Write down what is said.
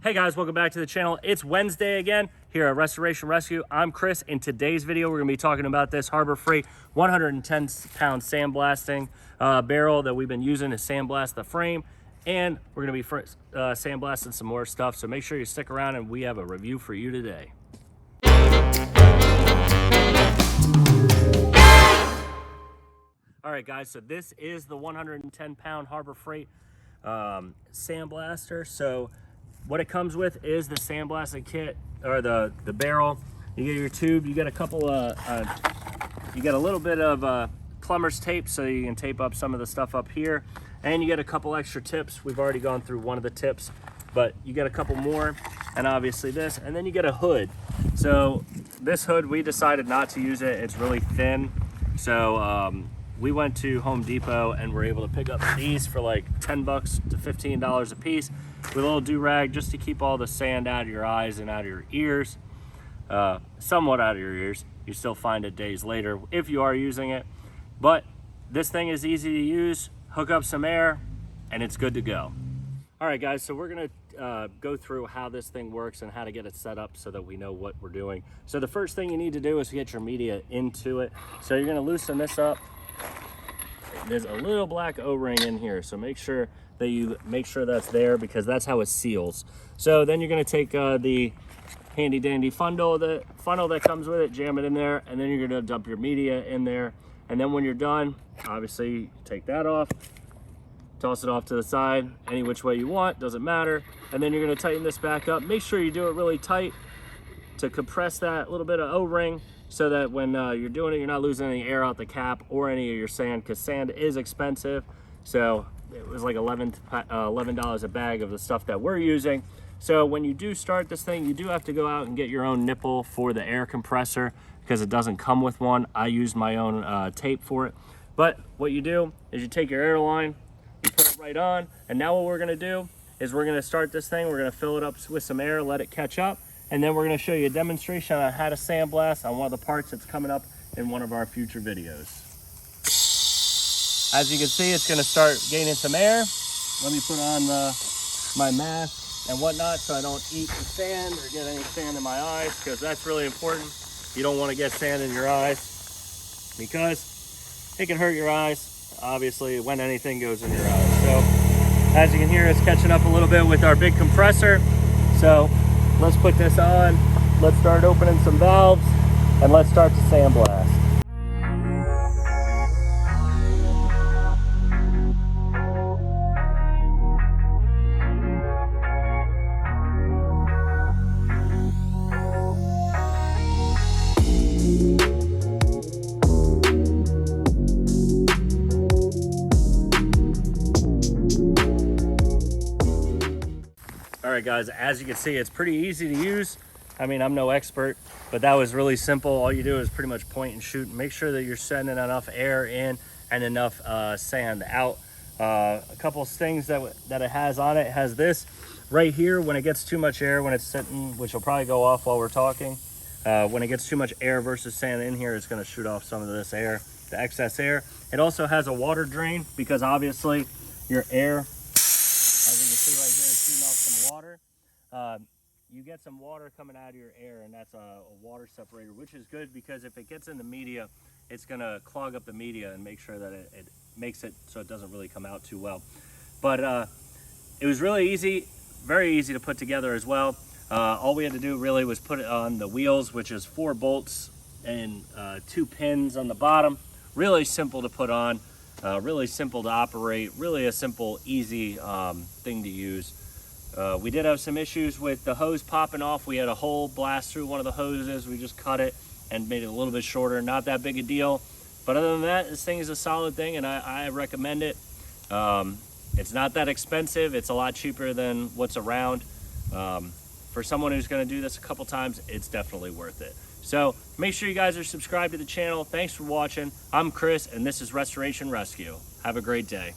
Hey guys, welcome back to the channel. It's Wednesday again here at Restoration Rescue. I'm Chris. In today's video, we're gonna be talking about this Harbor Freight 110-pound sandblasting barrel that we've been using to sandblast the frame. And we're gonna be sandblasting some more stuff. So make sure you stick around and we have a review for you today. All right guys, so this is the 110-pound Harbor Freight sandblaster. So what it comes with is the sandblasting kit, or the barrel. You get your tube, you get a couple you get a little bit of plumber's tape so you can tape up some of the stuff up here, and you get a couple extra tips. We've already gone through one of the tips, but you get a couple more, and obviously this, and then you get a hood. So this hood, we decided not to use it. It's really thin. So we went to Home Depot and were able to pick up these for like 10 bucks to $15 a piece with a little do-rag just to keep all the sand out of your eyes and out of your ears, somewhat out of your ears. You still find it days later if you are using it, but this thing is easy to use. Hook up some air and it's good to go. All right guys, so we're gonna go through how this thing works and how to get it set up so that we know what we're doing. So the first thing you need to do is get your media into it. So you're gonna loosen this up. There's a little black O-ring in here, so make sure that you that's there, because that's how it seals. So then you're going to take the handy dandy funnel that comes with it, jam it in there, and then you're going to dump your media in there. And then when you're done, obviously take that off, toss it off to the side any which way you want, doesn't matter. And then you're going to tighten this back up. Make sure you do it really tight to compress that little bit of O-ring, so that when you're doing it, you're not losing any air out the cap or any of your sand, because sand is expensive. So it was like $11 a bag of the stuff that we're using. So when you do start this thing, you do have to go out and get your own nipple for the air compressor, because it doesn't come with one. I used my own tape for it. But what you do is you take your air line, you put it right on, and now what we're gonna do is we're gonna start this thing, we're gonna fill it up with some air, let it catch up, and then we're going to show you a demonstration on how to sandblast on one of the parts that's coming up in one of our future videos. As you can see, it's going to start gaining some air. Let me put on my mask and whatnot so I don't eat the sand or get any sand in my eyes, because that's really important. You don't want to get sand in your eyes, because it can hurt your eyes, obviously, when anything goes in your eyes. So as you can hear, it's catching up a little bit with our big compressor. So let's put this on, let's start opening some valves, and let's start to sandblast. All right guys, as you can see, it's pretty easy to use. I mean, I'm no expert, but that was really simple. All you do is pretty much point and shoot. Make sure that you're sending enough air in and enough sand out. A couple of things that it has on it. It has this right here. When it gets too much air, when it's sitting, which will probably go off while we're talking, when it gets too much air versus sand in here, it's going to shoot off some of this air, the excess air. It also has a water drain, because obviously your air, as you can see right here, is shooting off some water. You get some water coming out of your air, and that's a water separator, which is good, because if it gets in the media, it's going to clog up the media and make sure that it makes it so it doesn't really come out too well. But it was really easy, very easy to put together as well. All we had to do really was put it on the wheels, which is 4 bolts and 2 pins on the bottom. Really simple to put on, really simple to operate, really a simple, easy thing to use. We did have some issues with the hose popping off. We had a hole blast through one of the hoses. We just cut it and made it a little bit shorter. Not that big a deal. But other than that, this thing is a solid thing, and I recommend it. It's not that expensive. It's a lot cheaper than what's around. For someone who's going to do this a couple times, it's definitely worth it. So make sure you guys are subscribed to the channel. Thanks for watching. I'm Chris, and this is Restoration Rescue. Have a great day.